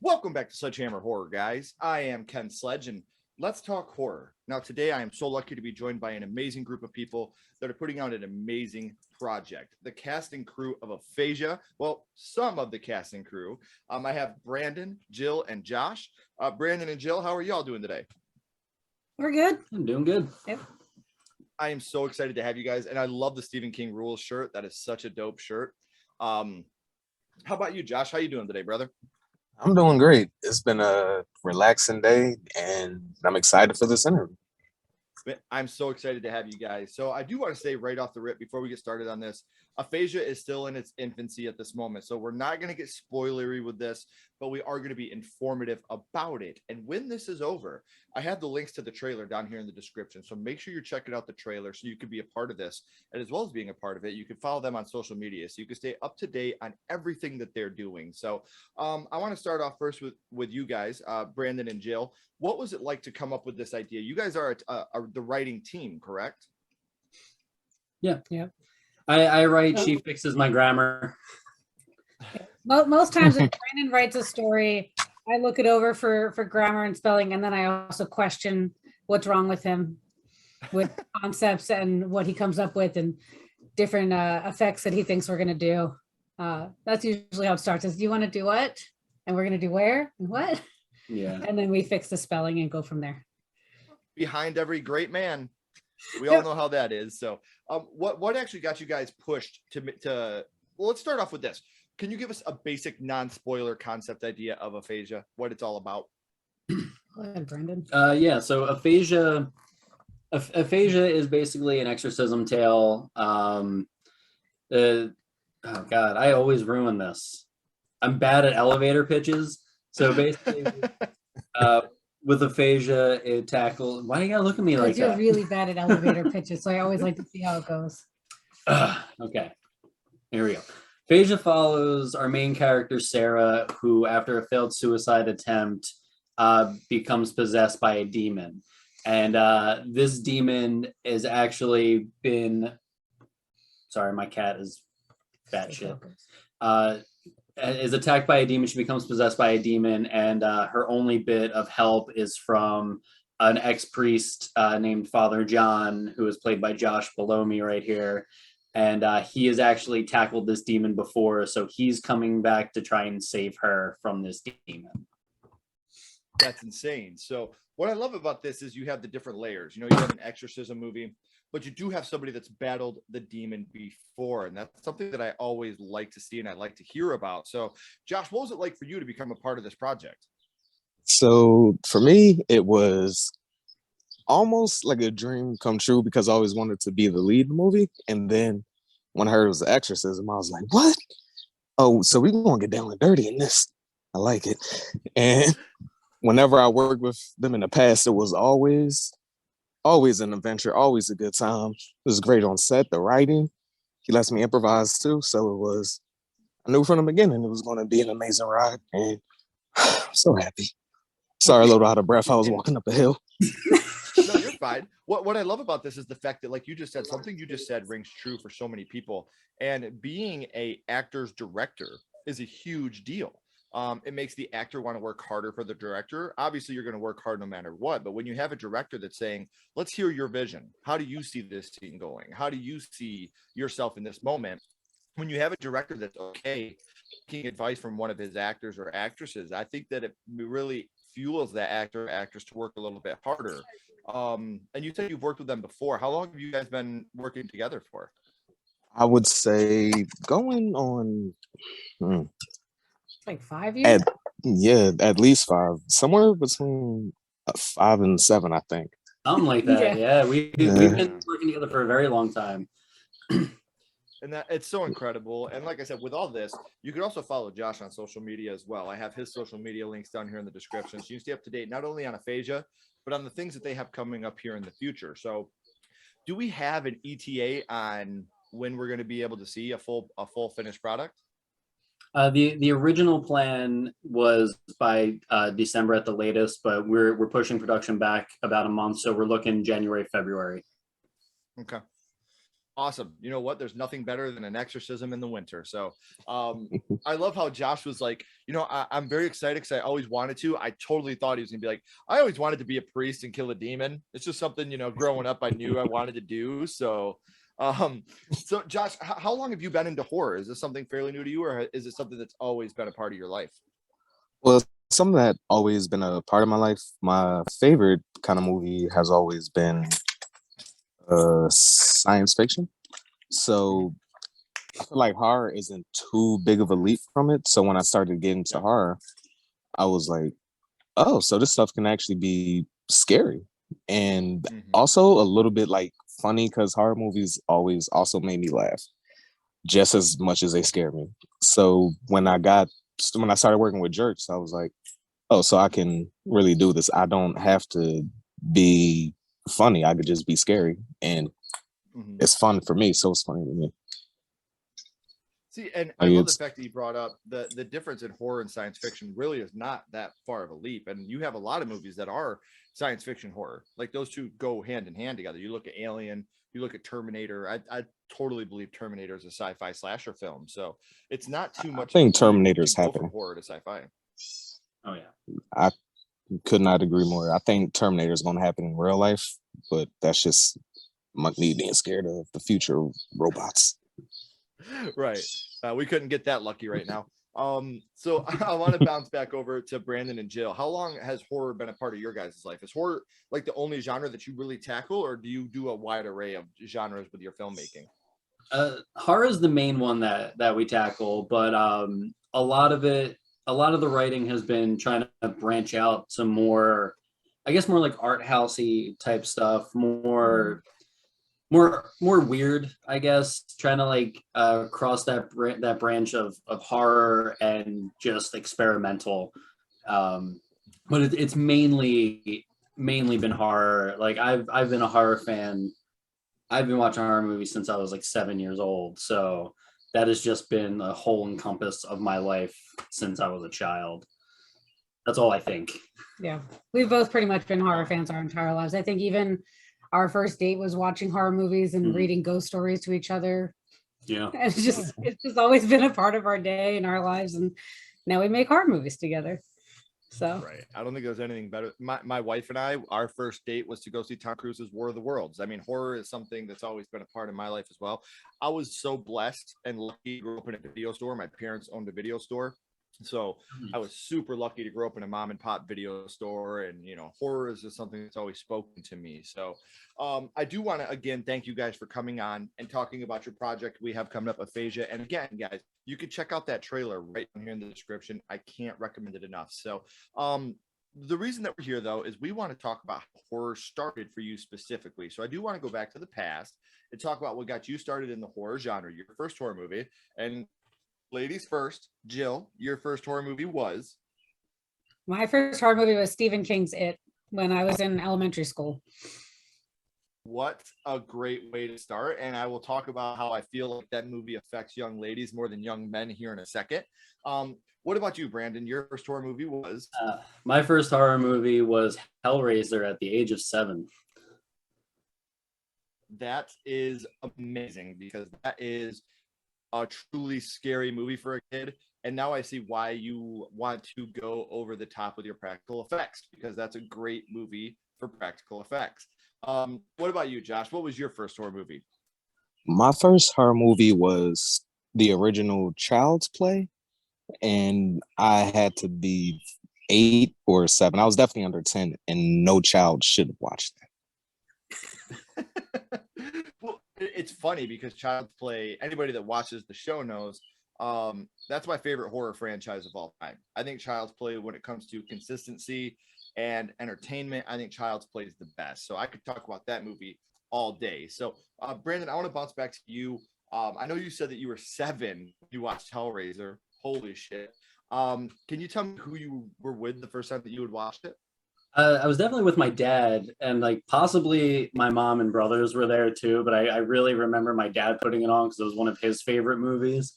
Welcome back to Sledgehammer Horror, guys. I am Ken Sledge, and let's talk horror. Now, today I am so lucky to be joined by an amazing group of people that are putting out an amazing project. The cast and crew of Aphasia. Well, some of the cast and crew. I have Brandon, Jill, and Josh. Brandon and Jill, how are y'all doing today? We're good. I'm doing good. Yep. I am so excited to have you guys, and I love the Stephen King Rules shirt. That is such a dope shirt. How about you, Josh? How you doing today, brother? I'm doing great. It's been a relaxing day, and I'm excited for this interview. I'm so excited to have you guys. So I do want to say right off the rip before we get started on this, Aphasia is still in its infancy at this moment. So we're not going to get spoilery with this, but we are going to be informative about it. And when this is over, I have the links to the trailer down here in the description. So make sure you're checking out the trailer so you could be a part of this. And as well as being a part of it, you can follow them on social media so you can stay up to date on everything that they're doing. So I want to start off first with you guys, Brandon and Jill. What was it like to come up with this idea? You guys are the writing team, correct? Yeah. I write, she fixes my grammar. Most times if Brandon writes a story, I look it over for grammar and spelling, and then I also question what's wrong with him with concepts and what he comes up with and different effects that he thinks we're going to do. That's usually how it starts is, do you want to do what? And we're going to do where and what? Yeah. And then we fix the spelling and go from there. Behind every great man. We all know how that is. So what actually got you guys pushed to well, let's start off with this. Can you give us a basic non-spoiler concept idea of Aphasia, what it's all about? Go ahead, Brandon. Yeah, so Aphasia is basically an exorcism tale. Oh God, I always ruin this. I'm bad at elevator pitches. So basically, with Aphasia, it tackles. Why do you gotta look at me like you're that? really bad at elevator pitches, so I always like to see how it goes. Okay, here we go. Aphasia follows our main character, Sarah, who, after a failed suicide attempt, becomes possessed by a demon. And this demon has actually been... Sorry, my cat is batshit. Is attacked by a demon. She becomes possessed by a demon, and her only bit of help is from an ex-priest named Father John, who is played by Josh below me right here. And he has actually tackled this demon before, so he's coming back to try and save her from this demon. That's insane. So what I love about this is you have the different layers. You know, you have an exorcism movie, but you do have somebody that's battled the demon before. And that's something that I always like to see and I like to hear about. So Josh, what was it like for you to become a part of this project? So for me, it was almost like a dream come true because I always wanted to be the lead in the movie. And then when I heard it was an exorcism, I was like, what? Oh, so we're going to get down and dirty in this. I like it. And whenever I worked with them in the past, it was always an adventure, always a good time. It was great on set, the writing. He lets me improvise too. So I knew from the beginning it was going to be an amazing ride. And I'm so happy. Sorry, a little out of breath. I was walking up a hill. No, you're fine. What I love about this is the fact that, like you just said, something you just said rings true for so many people. And being a actor's director is a huge deal. It makes the actor want to work harder for the director. Obviously, you're going to work hard no matter what. But when you have a director that's saying, let's hear your vision. How do you see this scene going? How do you see yourself in this moment? When you have a director that's okay taking advice from one of his actors or actresses, I think that it really fuels that actor or actress to work a little bit harder. And you said you've worked with them before. How long have you guys been working together for? I would say going on... Like 5 years? At least 5. Somewhere between 5 and 7, I think. Something like that. Yeah, we've been working together for a very long time. And that it's so incredible. And like I said, with all this, you can also follow Josh on social media as well. I have his social media links down here in the description, so you can stay up to date not only on Aphasia, but on the things that they have coming up here in the future. So do we have an ETA on when we're going to be able to see a full finished product? The original plan was by December at the latest, but we're pushing production back about a month, so we're looking January, February. Okay. Awesome. You know what? There's nothing better than an exorcism in the winter. So I love how Josh was like, I'm very excited because I always wanted to. I totally thought he was gonna be like, I always wanted to be a priest and kill a demon. It's just something, growing up I knew I wanted to do. So Josh, how long have you been into horror? Is this something fairly new to you, or is it something that's always been a part of your life? Well, something that always been a part of my life. My favorite kind of movie has always been science fiction. So I feel like horror isn't too big of a leap from it. So when I started getting to horror, I was like, oh, so this stuff can actually be scary and also a little bit like funny, because horror movies always also made me laugh just as much as they scare me. So when I started working with jerks, I was like, oh, so I can really do this. I don't have to be funny. I could just be scary, and it's fun for me. So it's funny to me. See, and I love the fact that you brought up the difference in horror and science fiction really is not that far of a leap. And you have a lot of movies that are science fiction horror. Like those two go hand in hand together. You look at Alien, you look at Terminator. I totally believe Terminator is a sci-fi slasher film. So it's not too much. I think Terminator's happening. From horror to sci-fi. Oh yeah. I could not agree more. I think Terminator is going to happen in real life, but that's just me being scared of the future robots. Right. We couldn't get that lucky right now. So I want to bounce back over to Brandon and Jill. How long has horror been a part of your guys' life? Is horror like the only genre that you really tackle, or do you do a wide array of genres with your filmmaking? Horror is the main one that we tackle, but a lot of the writing has been trying to branch out to more, I guess, more like art housey type stuff, more weird, I guess, trying to like cross that branch of horror and just experimental. But it's mainly been horror. Like I've been a horror fan. I've been watching horror movies since I was like 7 years old. So that has just been a whole encompass of my life since I was a child. That's all I think. Yeah, we've both pretty much been horror fans our entire lives. I think even our first date was watching horror movies and reading ghost stories to each other. Yeah. It's just always been a part of our day and our lives. And now we make horror movies together. So right. I don't think there's anything better. My wife and I, our first date was to go see Tom Cruise's War of the Worlds. I mean, horror is something that's always been a part of my life as well. I was so blessed and lucky to grow up in a video store. My parents owned a video store. So I was super lucky to grow up in a mom and pop video store, and horror is just something that's always spoken to me. So I do want to again thank you guys for coming on and talking about your project we have coming up, Aphasia. And again, guys, you can check out that trailer right here in the description. I can't recommend it enough. So the reason that we're here though is we want to talk about how horror started for you specifically. So I do want to go back to the past and talk about what got you started in the horror genre, your first horror movie. And ladies first, Jill, your first horror movie was? My first horror movie was Stephen King's It when I was in elementary school. What a great way to start. And I will talk about how I feel like that movie affects young ladies more than young men here in a second. What about you, Brandon? Your first horror movie was? My first horror movie was Hellraiser at the age of 7. That is amazing, because that is a truly scary movie for a kid. And now I see why you want to go over the top with your practical effects, because that's a great movie for practical effects. What about you, Josh? What was your first horror movie? My first horror movie was the original Child's Play, and I had to be 8 or 7. I was definitely under 10, and no child should have watched that. Well, it's funny because Child's Play, anybody that watches the show knows, that's my favorite horror franchise of all time. I think Child's Play, when it comes to consistency and entertainment, I think Child's Play is the best. So I could talk about that movie all day. So Brandon, I want to bounce back to you. I know you said that you were 7, you watched Hellraiser. Holy shit. Can you tell me who you were with the first time that you had watched it? I was definitely with my dad, and like possibly my mom and brothers were there too, but I really remember my dad putting it on because it was one of his favorite movies.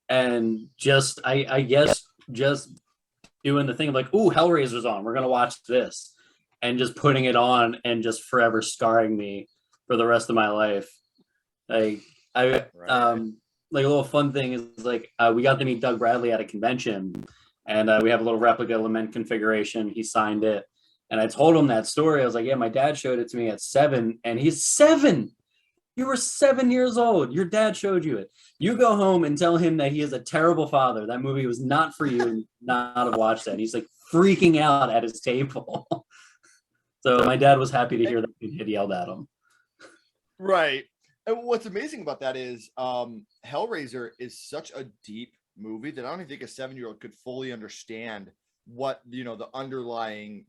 And just I guess just doing the thing of like, ooh, Hellraiser's on, we're gonna watch this, and just putting it on and just forever scarring me for the rest of my life. Like I Right. like a little fun thing is like we got to meet Doug Bradley at a convention, and we have a little replica lament configuration. He signed it, and I told him that story. I was like, "Yeah, my dad showed it to me at 7, and he's 7. You were 7 years old. Your dad showed you it. You go home and tell him that he is a terrible father. That movie was not for you, and not to watch that." He's like freaking out at his table. So my dad was happy to hear that he had yelled at him. Right. And what's amazing about that is Hellraiser is such a deep movie that I don't even think a 7-year-old could fully understand what, the underlying,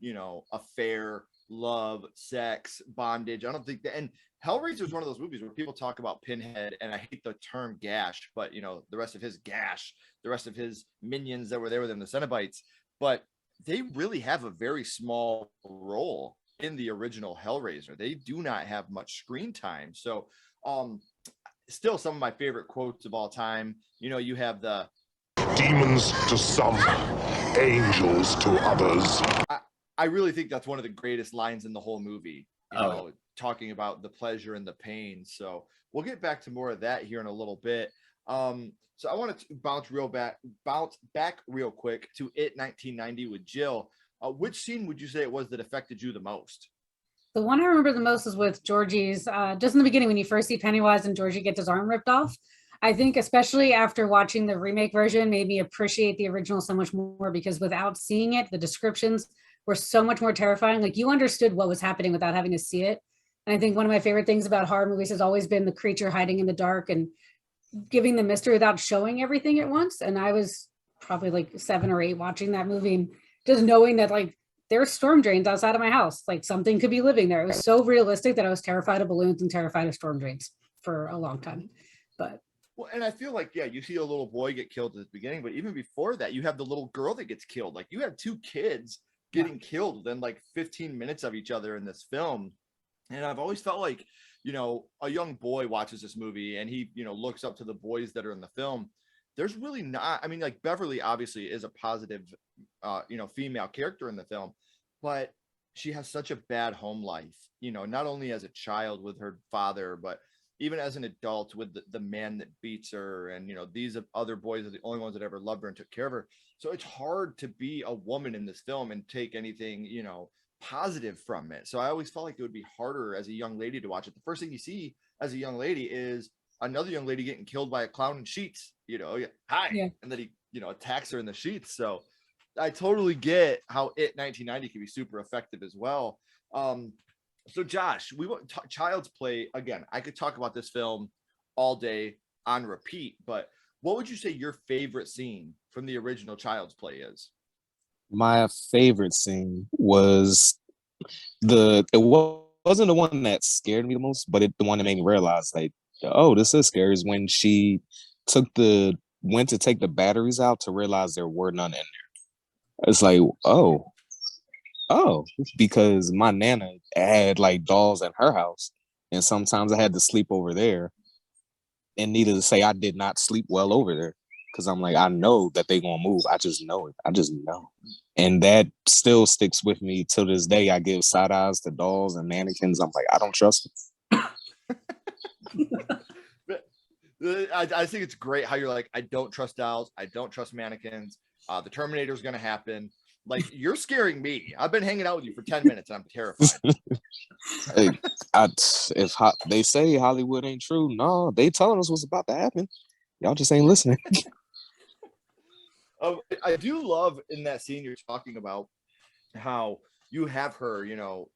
affair, love, sex, bondage. I don't think that. And Hellraiser is one of those movies where people talk about Pinhead, and I hate the term gash, but, the rest of his gash, the rest of his minions that were there with him, the Cenobites, but they really have a very small role in the original Hellraiser. They do not have much screen time. So, still some of my favorite quotes of all time. You have the demons to some, angels to others. I really think that's one of the greatest lines in the whole movie. Talking about the pleasure and the pain. So we'll get back to more of that here in a little bit. So I want to bounce back real quick to It 1990 with Jill. Which scene would you say it was that affected you the most? The one I remember the most is with Georgie's, just in the beginning when you first see Pennywise and Georgie gets his arm ripped off. I think especially after watching the remake version made me appreciate the original so much more, because without seeing it, the descriptions were so much more terrifying. Like you understood what was happening without having to see it. And I think one of my favorite things about horror movies has always been the creature hiding in the dark and giving the mystery without showing everything at once. And I was probably like 7 or 8 watching that movie and just knowing that like there's storm drains outside of my house. Like something could be living there. It was so realistic that I was terrified of balloons and terrified of storm drains for a long time. But well, and I feel like, yeah, you see a little boy get killed at the beginning, but even before that, you have the little girl that gets killed. Like you have 2 kids getting killed within like 15 minutes of each other in this film. And I've always felt like, a young boy watches this movie and he, looks up to the boys that are in the film. There's really not, I mean, like Beverly obviously is a positive, female character in the film, but she has such a bad home life, not only as a child with her father, but even as an adult with the man that beats her. And, these other boys are the only ones that ever loved her and took care of her. So it's hard to be a woman in this film and take anything, positive from it. So I always felt like it would be harder as a young lady to watch it. The first thing you see as a young lady is another young lady getting killed by a clown in sheets, hi. Yeah. And then he, attacks her in the sheets. So I totally get how It 1990 can be super effective as well. So Josh, we want Child's Play again. I could talk about this film all day on repeat, but what would you say your favorite scene from the original Child's Play is? My favorite scene was wasn't the one that scared me the most, but the one that made me realize like, oh, this is scary, is when she went to take the batteries out to realize there were none in there. It's like, oh, because my nana had like dolls in her house, and sometimes I had to sleep over there. And needless to say, I did not sleep well over there, because I'm like, I know that they gonna move. I just know it. I just know. And that still sticks with me till this day. I give side eyes to dolls and mannequins. I'm like, I don't trust them. I think it's great how you're like, I don't trust dolls. I don't trust mannequins. The Terminator is going to happen. Like, you're scaring me. I've been hanging out with you for 10 minutes and I'm terrified. They say Hollywood ain't true, no, they telling us what's about to happen. Y'all just ain't listening. I do love in that scene you're talking about how you have her,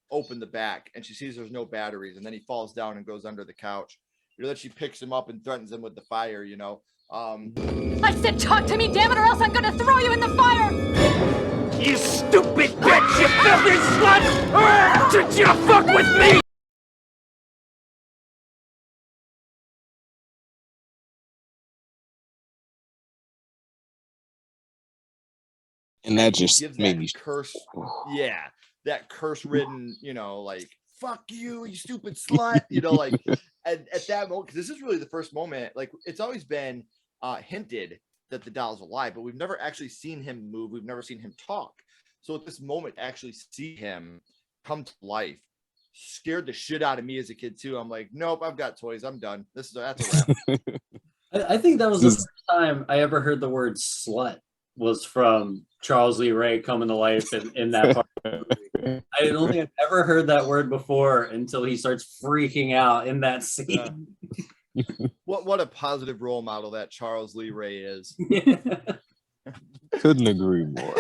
open the back and she sees there's no batteries, and then he falls down and goes under the couch. That she picks him up and threatens him with the fire, I said talk to me, damn it, or else I'm gonna throw you in the fire! You stupid bitch, you filthy slut! Did you fuck with me? And that just made me curse. Yeah, that curse-ridden, like, fuck you, you stupid slut, like at that moment, because this is really the first moment, like, it's always been hinted that the doll's alive, but we've never actually seen him move. We've never seen him talk. So at this moment, actually see him come to life scared the shit out of me as a kid too. I'm like, nope, I've got toys. I'm done. That's a wrap. I think that was the first time I ever heard the word slut was from Charles Lee Ray coming to life in that part of the movie. I don't think I've ever heard that word before until he starts freaking out in that scene. What a positive role model that Charles Lee Ray is. Couldn't agree more.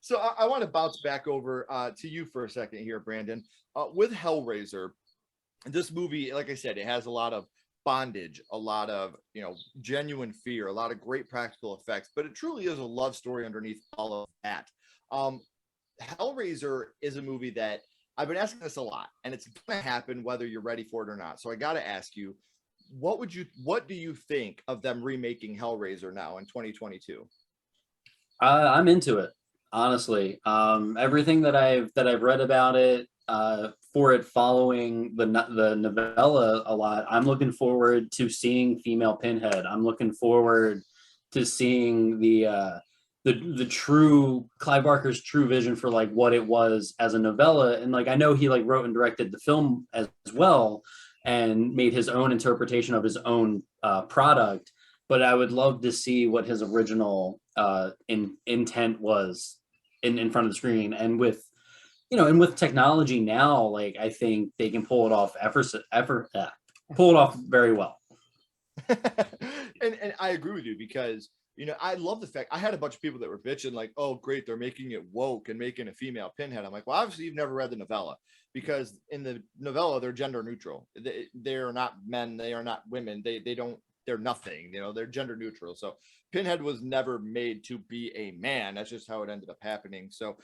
So I want to bounce back over to you for a second here, Brandon. With Hellraiser, this movie, like I said, it has a lot of bondage, a lot of, genuine fear, a lot of great practical effects, but it truly is a love story underneath all of that. Hellraiser is a movie that I've been asking this a lot, and it's going to happen whether you're ready for it or not. So I got to ask you, what do you think of them remaking Hellraiser now in 2022? I'm into it, honestly. Everything that I've read about it, for it following the novella a lot, I'm looking forward to seeing female Pinhead. I'm looking forward to seeing the true Clive Barker's true vision for like what it was as a novella. And like I know he like wrote and directed the film as well and made his own interpretation of his own product. But I would love to see what his original intent was in front of the screen. And with technology now, like I think they can pull it off pull it off very well. and I agree with you because I love the fact I had a bunch of people that were bitching like, oh great, they're making it woke and making a female Pinhead. I'm like, well, obviously you've never read the novella, because in the novella they're gender neutral. They are not men, they are not women, they're nothing, they're gender neutral. So Pinhead was never made to be a man. That's just how it ended up happening. So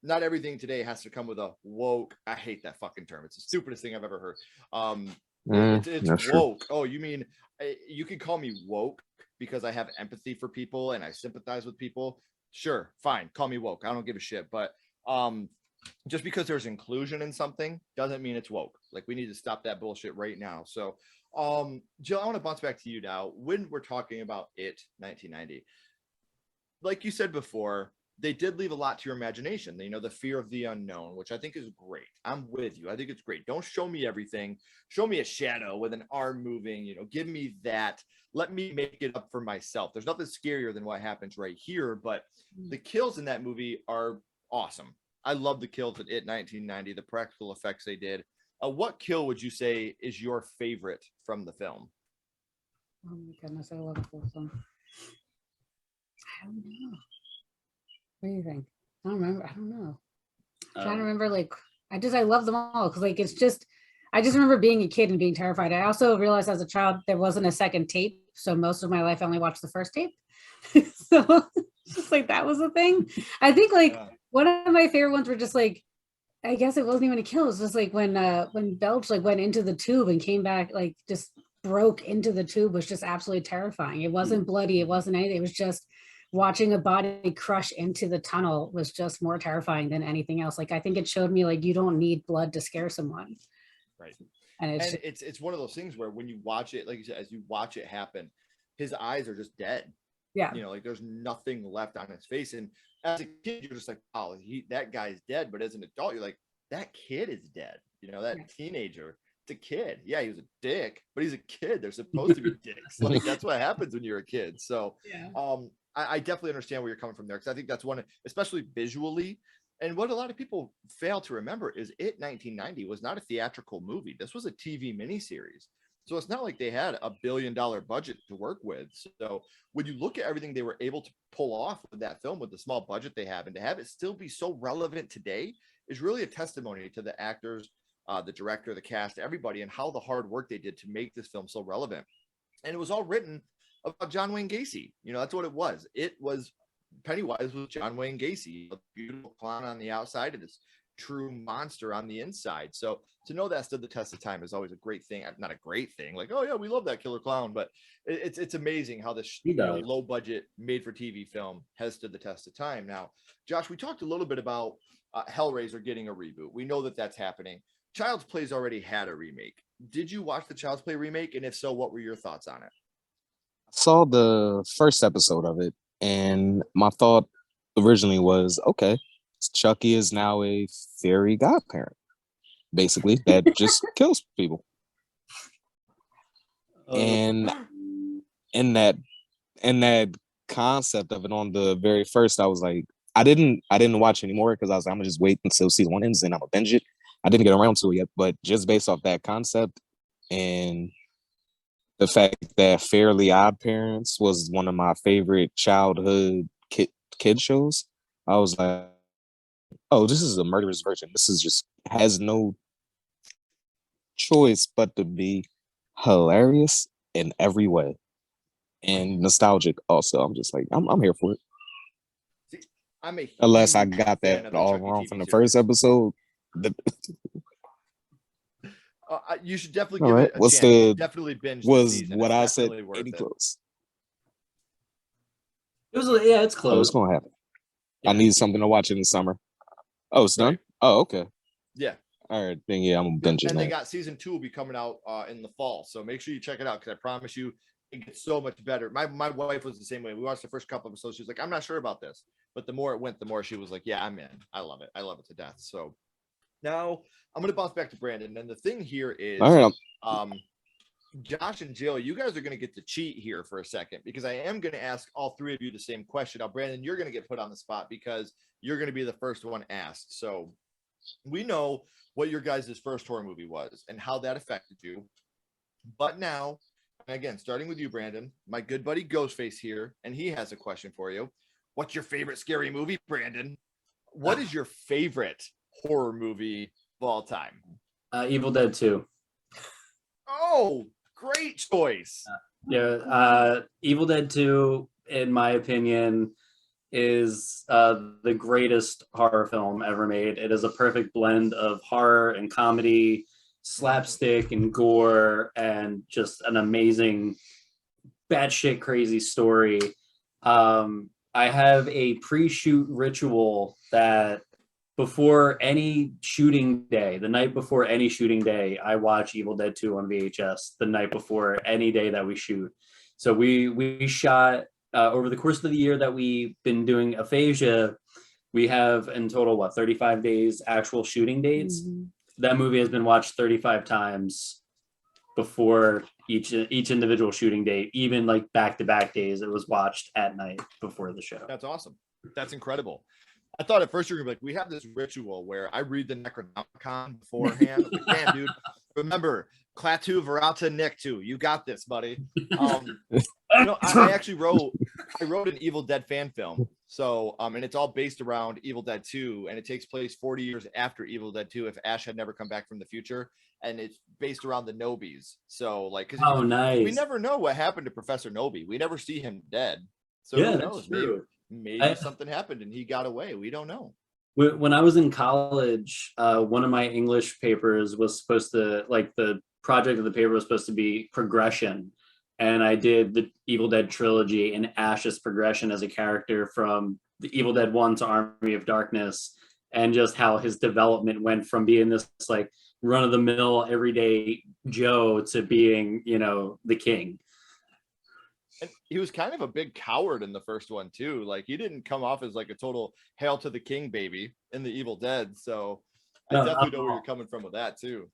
not everything today has to come with a woke. I hate that fucking term. It's the stupidest thing I've ever heard. It's woke. Oh, you mean you can call me woke because I have empathy for people and I sympathize with people? Sure, fine, call me woke. I don't give a shit. But just because there's inclusion in something doesn't mean it's woke. Like, we need to stop that bullshit right now. So Jill, I want to bounce back to you now. When we're talking about It 1990, like you said before, they did leave a lot to your imagination. The fear of the unknown, which I think is great. I'm with you. I think it's great. Don't show me everything. Show me a shadow with an arm moving. Give me that. Let me make it up for myself. There's nothing scarier than what happens right here, but the kills in that movie are awesome. I love the kills at It 1990, the practical effects they did. What kill would you say is your favorite from the film? Oh my goodness, I love the whole film. I don't know. What do you think? I don't know. I'm trying to remember, like, I love them all because, like, I just remember being a kid and being terrified. I also realized as a child there wasn't a second tape, so most of my life I only watched the first tape. So it's just like that was a thing. I think one of my favorite ones were just like, I guess it wasn't even a kill. It was just like when Belch like went into the tube and came back, like just broke into the tube, was just absolutely terrifying. It wasn't bloody. It wasn't anything. It was just watching a body crush into the tunnel was just more terrifying than anything else. Like, I think it showed me like you don't need blood to scare someone. Right. And it's one of those things where when you watch it, like you said, as you watch it happen, his eyes are just dead. Yeah. Like there's nothing left on his face. And as a kid, you're just like, oh, that guy's dead. But as an adult, you're like, that kid is dead. That teenager, it's a kid. Yeah, he was a dick, but he's a kid. They're supposed to be dicks. Like, that's what happens when you're a kid. So I definitely understand where you're coming from there, because I think that's one, especially visually. And what a lot of people fail to remember is It 1990 was not a theatrical movie. This was a TV miniseries. So it's not like they had $1 billion budget to work with. So when you look at everything they were able to pull off with that film, with the small budget they have, and to have it still be so relevant today is really a testimony to the actors, the director, the cast, everybody, and how the hard work they did to make this film so relevant. And it was all written about John Wayne Gacy. That's what it was. It was Pennywise was John Wayne Gacy, a beautiful clown on the outside and this true monster on the inside. So to know that stood the test of time is always a great thing. Not a great thing, like, oh yeah, we love that killer clown, but it's amazing how this low budget made for TV film has stood the test of time. Now, Josh, we talked a little bit about Hellraiser getting a reboot. We know that that's happening. Child's Play's already had a remake. Did you watch the Child's Play remake? And if so, what were your thoughts on it? I saw the first episode of it, and my thought originally was, okay, Chucky is now a fairy godparent. basically, that just kills people. Oh, And in that concept of it on the very first, I was like, I didn't watch anymore because I was like, I'm gonna just wait until season 1 ends and I'm gonna binge it. I didn't get around to it yet, but just based off that concept and the fact that Fairly Odd Parents was one of my favorite childhood kid shows, I was like, oh, this is a murderous virgin. This is just has no choice but to be hilarious in every way and nostalgic. Also, I'm just like, I'm here for it. See, I'm a Unless I huge got fan that of the all Chucky wrong TV from the series. first episode. You should definitely All give right. it a What's chance. the Definitely binge the was season. what It's I said definitely worth any it. close? it was yeah, it's Oh, close. it's gonna happen. Yeah. I need something to watch in the summer. Oh, it's done. Right. Oh, okay. Yeah. All right, then yeah, I'm gonna binge it And they now. got season 2 will be coming out in the fall. So make sure you check it out because I promise you it gets so much better. My wife was the same way. We watched the first couple episodes. She was like, I'm not sure about this. But the more it went, the more she was like, yeah, I'm in. I love it. I love it to death. So now I'm gonna bounce back to Brandon. And the thing here is All right, Josh and Jill, you guys are going to get to cheat here for a second because I am going to ask all three of you the same question. Now, Brandon, you're going to get put on the spot because you're going to be the first one asked. So we know what your guys' first horror movie was and how that affected you. But now, and again, starting with you, Brandon, my good buddy Ghostface here, and he has a question for you. What's your favorite scary movie, Brandon? What is your favorite horror movie of all time? Evil Dead 2. Oh, great choice. Yeah, Evil Dead 2, in my opinion, is the greatest horror film ever made. It is a perfect blend of horror and comedy, slapstick and gore, and just an amazing, batshit crazy story. I have a pre-shoot ritual that before any shooting day, the night before any shooting day, I watch Evil Dead 2 on VHS the night before any day that we shoot. So we shot over the course of the year that we've been doing Aphasia, we have in total, 35 days actual shooting dates. Mhm. That movie has been watched 35 times before each individual shooting date, even like back-to-back days, it was watched at night before the show. That's awesome. That's incredible. I thought at first you were gonna be like, we have this ritual where I read the Necronomicon beforehand. Like, damn, dude, remember, Klaatu, Veralta, Nictu. You got this, buddy. I actually wrote an Evil Dead fan film. So, and it's all based around Evil Dead 2, and it takes place 40 years after Evil Dead 2 if Ash had never come back from the future. And it's based around the Nobies. So, like, because nice. we never know what happened to Professor Nobi. We never see him dead. So Yeah, who that's knows? true. Maybe something happened and he got away. We don't know. When I was in college, one of my English papers was supposed to, like, the project of the paper was supposed to be progression. And I did the Evil Dead trilogy and Ash's progression as a character from the Evil Dead 1 to Army of Darkness, and just how his development went from being this like run-of-the-mill everyday Joe to being, the king. And he was kind of a big coward in the first one too. Like, he didn't come off as like a total hail to the king baby in the Evil Dead. So I definitely know where you're coming from with that too.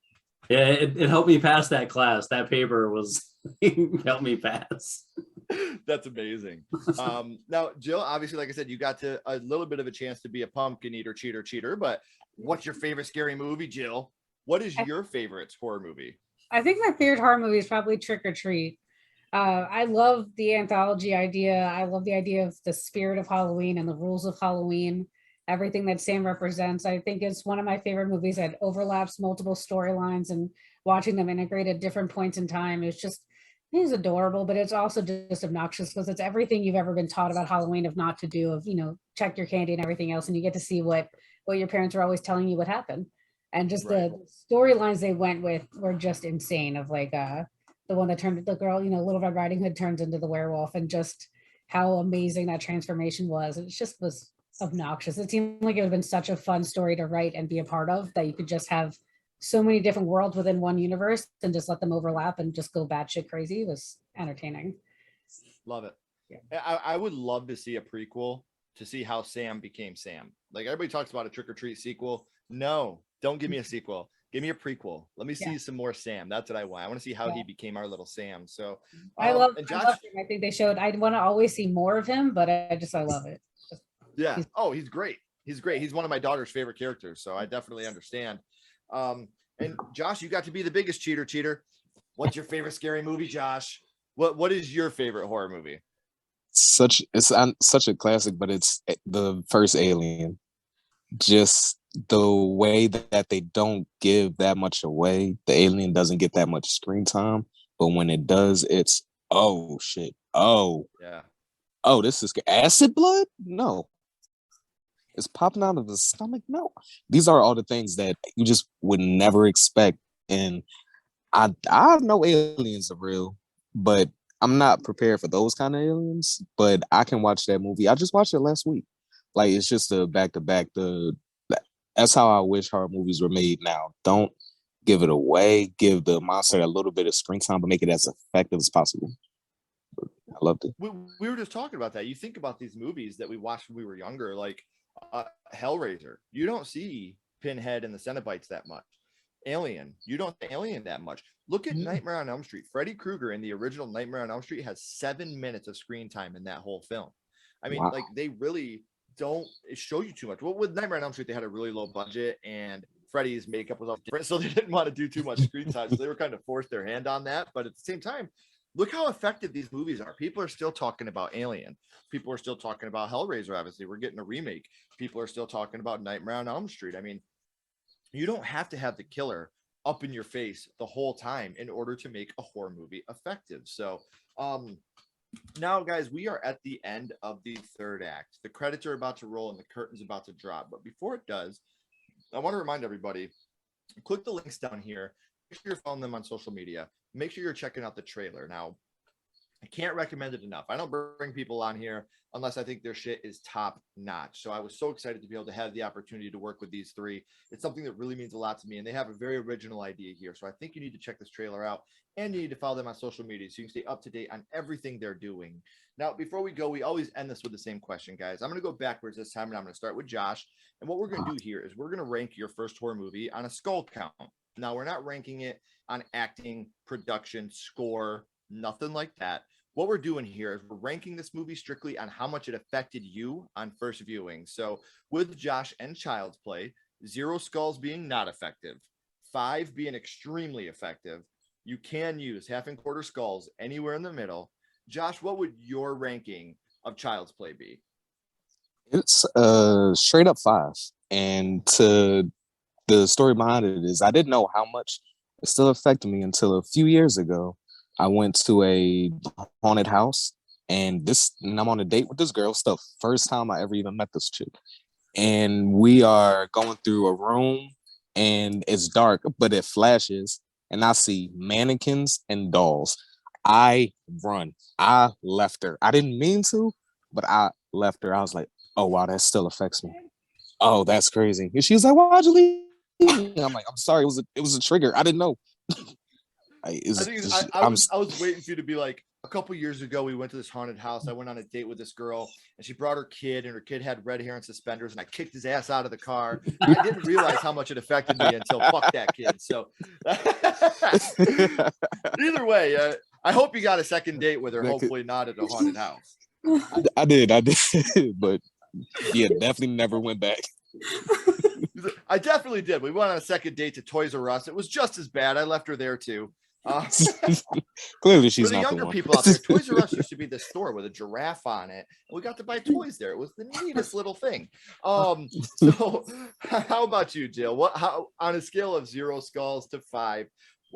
Yeah, it helped me pass that class. That paper was helped me pass. That's amazing. Now, Jill, obviously, like I said, you got to a little bit of a chance to be a pumpkin eater, cheater. But what's your favorite scary movie, Jill? What is your favorite horror movie? I think my favorite horror movie is probably Trick or Treat. I love the anthology idea. I love the idea of the spirit of Halloween and the rules of Halloween, everything that Sam represents. I think it's one of my favorite movies that overlaps multiple storylines, and watching them integrate at different points in time is adorable, but it's also just obnoxious because it's everything you've ever been taught about Halloween of not to do, of, check your candy and everything else. And you get to see what your parents were always telling you would happen. And just Right. the storylines they went with were just insane, of like, the one that turned the girl, Little Red Riding Hood turns into the werewolf, and just how amazing that transformation was. It just was obnoxious. It seemed like it would have been such a fun story to write and be a part of, that you could just have so many different worlds within one universe and just let them overlap and just go batshit crazy. It was entertaining. Love it. Yeah. I would love to see a prequel to see how Sam became Sam. Like, everybody talks about a Trick or Treat sequel. No, don't give me a sequel. Give me a prequel. Let me see some more Sam. That's what I want. I want to see how he became our little Sam. So I love and I Josh, love him. I think they showed. I want to always see more of him, but I love it. yeah. Oh, he's great. He's great. He's one of my daughter's favorite characters. So I definitely understand. And Josh, you got to be the biggest cheater. What's your favorite scary movie, Josh? What is your favorite horror movie? Such a classic, but it's the first Alien. Just the way that they don't give that much away. The alien doesn't get that much screen time, but when it does, it's oh shit. Oh, yeah. Oh, this is acid blood? No. It's popping out of the stomach? No. These are all the things that you just would never expect. And I know aliens are real, but I'm not prepared for those kind of aliens. But I can watch that movie. I just watched it last week. Like it's just a back to back. That's how I wish horror movies were made now. Don't give it away. Give the monster a little bit of screen time, but make it as effective as possible. I loved it. We were just talking about that. You think about these movies that we watched when we were younger, like Hellraiser. You don't see Pinhead and the Cenobites that much. Alien, you don't see Alien that much. Look at Nightmare on Elm Street. Freddy Krueger in the original Nightmare on Elm Street has 7 minutes of screen time in that whole film. I mean, like they really don't show you too much. Well, with Nightmare on Elm Street, they had a really low budget and Freddy's makeup was all different, so they didn't want to do too much screen time. So they were kind of forced their hand on that. But at the same time, look how effective these movies are. People are still talking about Alien. People are still talking about Hellraiser. Obviously, we're getting a remake. People are still talking about Nightmare on Elm Street. I mean, you don't have to have the killer up in your face the whole time in order to make a horror movie effective. So, now, guys, we are at the end of the third act. The credits are about to roll and the curtain's about to drop. But before it does, I want to remind everybody, click the links down here. Make sure you're following them on social media. Make sure you're checking out the trailer. Now, I can't recommend it enough. I don't bring people on here unless I think their shit is top notch. So I was so excited to be able to have the opportunity to work with these three. It's something that really means a lot to me. And they have a very original idea here. So I think you need to check this trailer out and you need to follow them on social media so you can stay up to date on everything they're doing. Now, before we go, we always end this with the same question, guys. I'm going to go backwards this time and I'm going to start with Josh. And what we're going to do here is we're going to rank your first horror movie on a skull count. Now, we're not ranking it on acting, production, score, nothing like that. What we're doing here is we're ranking this movie strictly on how much it affected you on first viewing. So with Josh and Child's Play, 0 skulls being not effective, 5 being extremely effective. You can use half and quarter skulls anywhere in the middle. Josh, what would your ranking of Child's Play be? It's straight up 5. And to the story behind it is I didn't know how much it still affected me until a few years ago. I went to a haunted house and I'm on a date with this girl. It's the first time I ever even met this chick. And we are going through a room and it's dark, but it flashes and I see mannequins and dolls. I run. I left her. I didn't mean to, but I left her. I was like, oh, wow, that still affects me. Oh, that's crazy. And she was like, why'd you leave me? I'm like, I'm sorry. It was a trigger. I didn't know. I was waiting for you to be like, a couple years ago, we went to this haunted house. I went on a date with this girl and she brought her kid and her kid had red hair and suspenders and I kicked his ass out of the car. I didn't realize how much it affected me until fuck that kid. So either way, I hope you got a second date with her. Hopefully not at a haunted house. I did. But yeah, definitely never went back. I definitely did. We went on a second date to Toys R Us. It was just as bad. I left her there too. Clearly, she's for the not younger the one. people out there. Toys R Us used to be the store with a giraffe on it, and we got to buy toys there. It was the neatest little thing. So, how about you, Jill? How on a scale of 0 skulls to 5,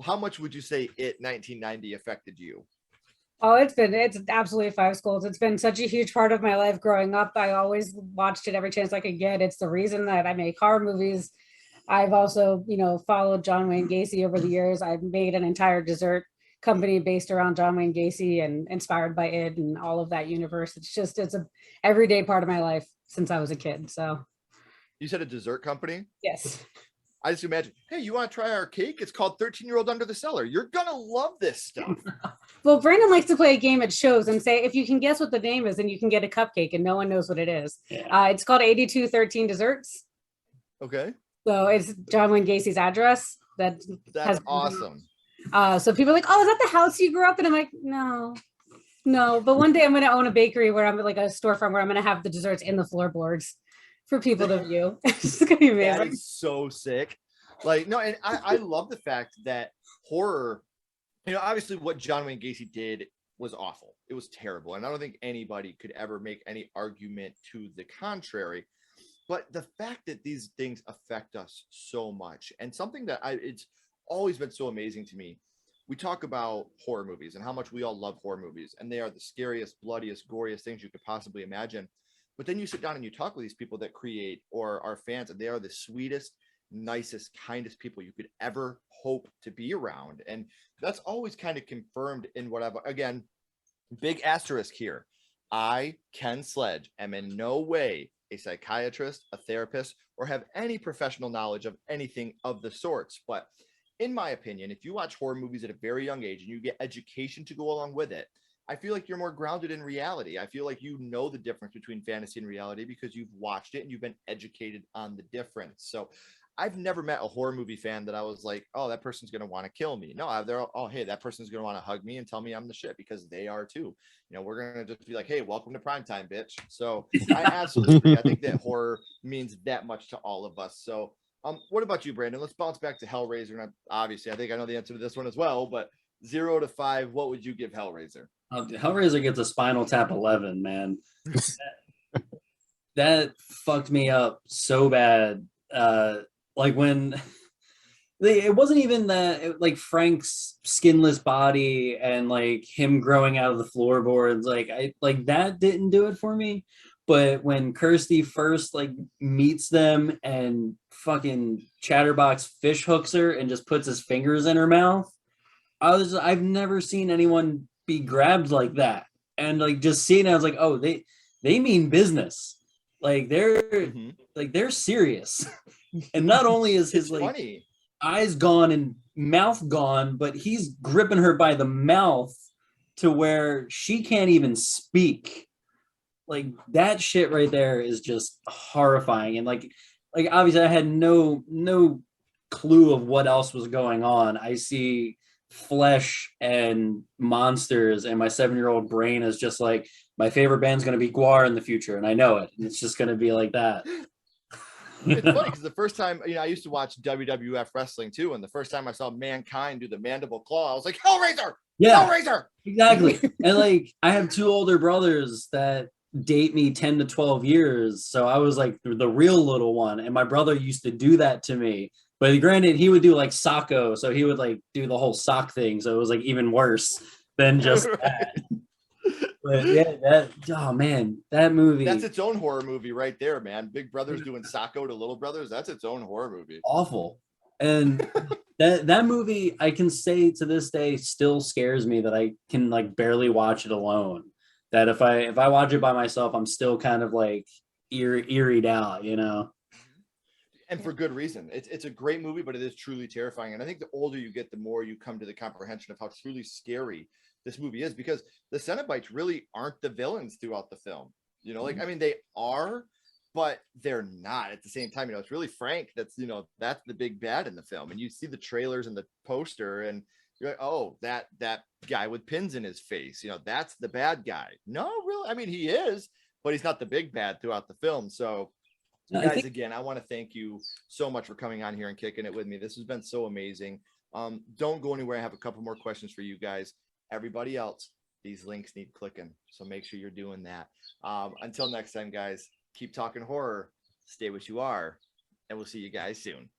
how much would you say it 1990 affected you? Oh, it's absolutely 5 skulls. It's been such a huge part of my life growing up. I always watched it every chance I could get. It's the reason that I make horror movies. I've also, followed John Wayne Gacy over the years. I've made an entire dessert company based around John Wayne Gacy and inspired by it and all of that universe. It's a everyday part of my life since I was a kid. So you said a dessert company? Yes. I just imagine, hey, you want to try our cake? It's called 13-Year-Old Under the Cellar. You're going to love this stuff. Well, Brandon likes to play a game at shows and say, if you can guess what the name is, then you can get a cupcake and no one knows what it is. Yeah. It's called 8213 Desserts. Okay. So it's John Wayne Gacy's address. that That's has awesome. so people are like, oh, is that the house you grew up in? I'm like, no, but one day I'm going to own a bakery where I'm like a storefront where I'm going to have the desserts in the floorboards for people to view. It's going to be That amazing. is so sick. Like, no, and I love the fact that horror, obviously what John Wayne Gacy did was awful. It was terrible. And I don't think anybody could ever make any argument to the contrary. But the fact that these things affect us so much, and something that it's always been so amazing to me. We talk about horror movies and how much we all love horror movies, and they are the scariest, bloodiest, goriest things you could possibly imagine. But then you sit down and you talk with these people that create or are fans, and they are the sweetest, nicest, kindest people you could ever hope to be around. And that's always kind of confirmed in whatever. Again, big asterisk here. I, Ken Sledge, am in no way a psychiatrist, a therapist, or have any professional knowledge of anything of the sorts. But in my opinion, if you watch horror movies at a very young age and you get education to go along with it, I feel like you're more grounded in reality. I feel like you know the difference between fantasy and reality because you've watched it and you've been educated on the difference. So I've never met a horror movie fan that I was like, oh, that person's going to want to kill me. No, they're all, oh, hey, that person's going to want to hug me and tell me I'm the shit, because they are too. We're going to just be like, hey, welcome to primetime, bitch. So I absolutely agree. I think that horror means that much to all of us. So what about you, Brandon? Let's bounce back to Hellraiser. And obviously, I think I know the answer to this one as well, but 0 to 5, what would you give Hellraiser? Hellraiser gets a Spinal Tap 11, man. That fucked me up so bad. Like when it wasn't even that, like Frank's skinless body and like him growing out of the floorboards, like that didn't do it for me. But when Kirsty first like meets them and fucking Chatterbox fish hooks her and just puts his fingers in her mouth, I've never seen anyone be grabbed like that. And like just seeing it, I was like, oh, they mean business. Like they're serious. And not only is his like funny. Eyes gone and mouth gone, but he's gripping her by the mouth to where she can't even speak. Like that shit right there is just horrifying. And like obviously I had no clue of what else was going on. I see flesh and monsters, and my 7-year-old brain is just like, my favorite band's going to be Guar in the future, and I know it. And it's just going to be like that. It's funny because the first time, I used to watch WWF wrestling too, and the first time I saw Mankind do the mandible claw, I was like, Hellraiser! Yeah, Hellraiser! Exactly. And like, I have 2 older brothers that date me 10 to 12 years, so I was like the real little one, and my brother used to do that to me. But granted, he would do like Socko, so he would like do the whole sock thing, so it was like even worse than just that. But yeah, oh man, that movie. That's its own horror movie right there, man. Big brothers doing Socko to little brothers. That's its own horror movie. Awful. And that movie, I can say to this day, still scares me that I can like barely watch it alone. That if I watch it by myself, I'm still kind of like eeried out, And for good reason. It's a great movie, but it is truly terrifying. And I think the older you get, the more you come to the comprehension of how truly scary this movie is, because the Cenobites really aren't the villains throughout the film. I mean, they are, but they're not at the same time. It's really Frank that's the big bad in the film. And you see the trailers and the poster, and you're like, oh, that guy with pins in his face, that's the bad guy. No, really, I mean, he is, but he's not the big bad throughout the film. So guys, again, I want to thank you so much for coming on here and kicking it with me. This has been so amazing. Don't go anywhere. I have a couple more questions for you guys. Everybody else, these links need clicking, so make sure you're doing that. Until next time, guys, keep talking horror, stay what you are, and we'll see you guys soon.